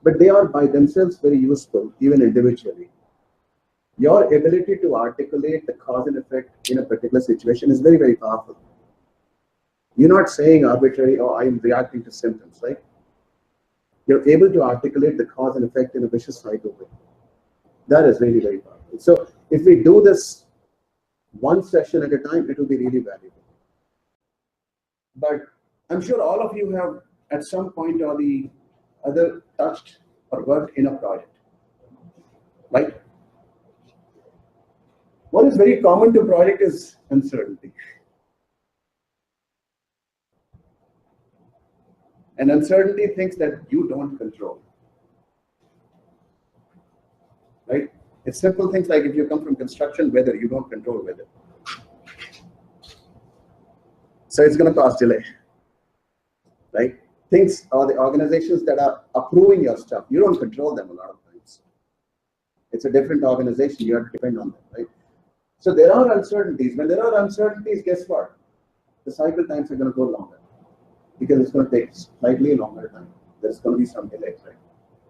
but they are by themselves very useful, even individually. Your ability to articulate the cause and effect in a particular situation is very, very powerful. You're not saying arbitrarily, oh, I'm reacting to symptoms, right? You're able to articulate the cause and effect in a vicious cycle way. That is really very powerful. So if we do this one session at a time, it will be really valuable. But I'm sure all of you have at some point or the other touched or worked in a project, right? What is very common to project is uncertainty. And uncertainty thinks that you don't control, right? It's simple things like if you come from construction, weather, you don't control weather. So it's going to cause delay, right? Things or the organizations that are approving your stuff, you don't control them a lot of times. It's a different organization, you have to depend on them, right? So there are uncertainties. When there are uncertainties, guess what? The cycle times are going to go longer because it's going to take slightly longer time. There's going to be some delays, right?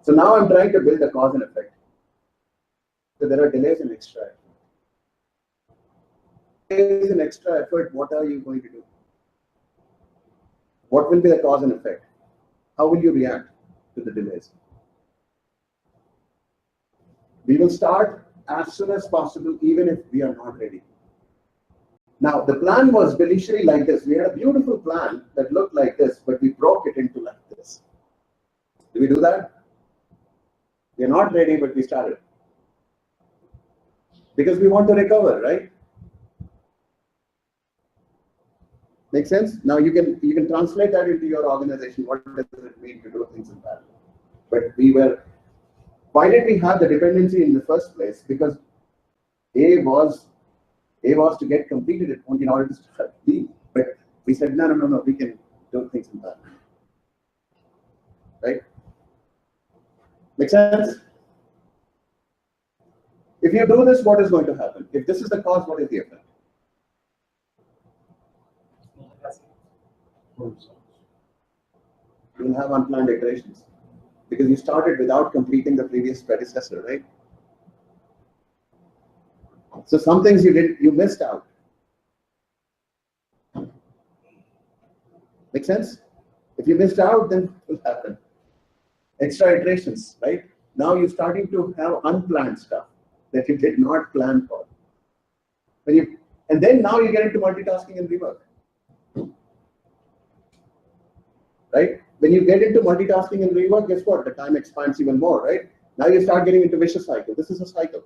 So now I'm trying to build a cause and effect. So there are delays and extra effort. Delays and extra effort, what are you going to do? What will be the cause and effect? How will you react to the delays? We will start as soon as possible, even if we are not ready. Now, the plan was initially like this. We had a beautiful plan that looked like this, but we broke it into like this. Did we do that? We are not ready, but we started. Because we want to recover, right? Make sense? Now you can translate that into your organization. What does it mean to do things in parallel? But why did we have the dependency in the first place? Because A was to get completed in order to start B. But we said, no, we can do things in parallel. Right? Make sense? If you do this, what is going to happen? If this is the cause, what is the effect? You will have unplanned iterations because you started without completing the previous predecessor, right? So some things you missed out. Make sense? If you missed out, then it will happen. Extra iterations, right? Now you're starting to have unplanned stuff that you did not plan for. And then now you get into multitasking and rework. Right? When you get into multitasking and rework, guess what? The time expands even more, right? Now you start getting into vicious cycle. This is a cycle.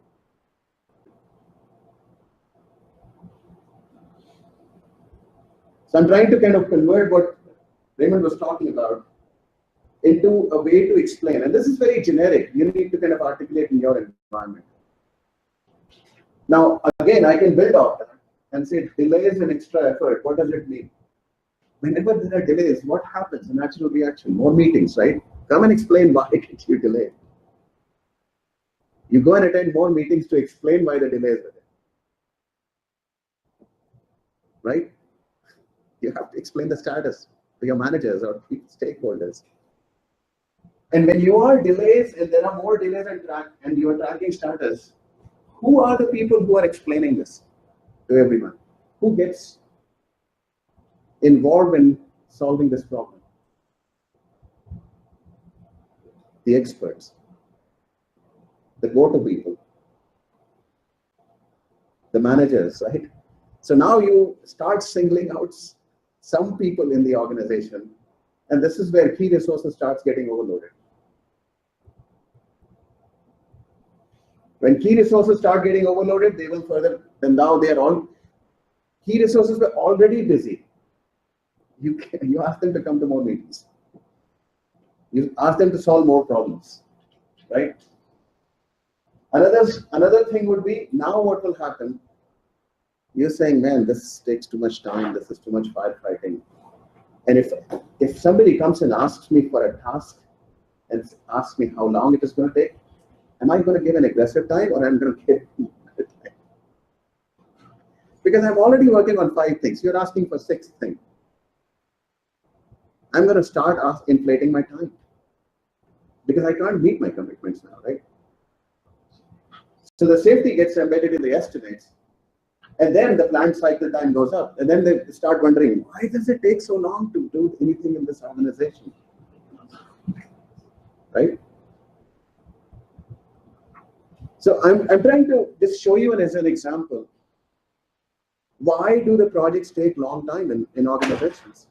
So I'm trying to kind of convert what Raymond was talking about into a way to explain. And this is very generic. You need to kind of articulate in your environment. Now, again, I can build off that and say delays and extra effort. What does it mean? Whenever there are delays, what happens? A natural reaction, more meetings, right? Come and explain why did you delay. You go and attend more meetings to explain why the delays were there. Right? You have to explain the status to your managers or stakeholders. And when you are delays and there are more delays and you are tracking status, who are the people who are explaining this to everyone? Who gets involved in solving this problem? The experts, the go-to people, the managers, right? So now you start singling out some people in the organization, and this is where key resources starts getting overloaded. When key resources start getting overloaded, they will further, and now they are all, key resources were already busy. You ask them to come to more meetings. You ask them to solve more problems, right? Another thing would be, now what will happen? You're saying, man, this takes too much time. This is too much firefighting. And if somebody comes and asks me for a task and asks me how long it is going to take, am I going to give an aggressive time or I'm going to give time? Because I'm already working on 5 things. You're asking for 6th thing. I'm going to start inflating my time. because I can't meet my commitments now, right? So the safety gets embedded in the estimates, and then the planned cycle time goes up, and then they start wondering, why does it take so long to do anything in this organization, right? So I'm trying to just show you as an example, why do the projects take long time in organizations?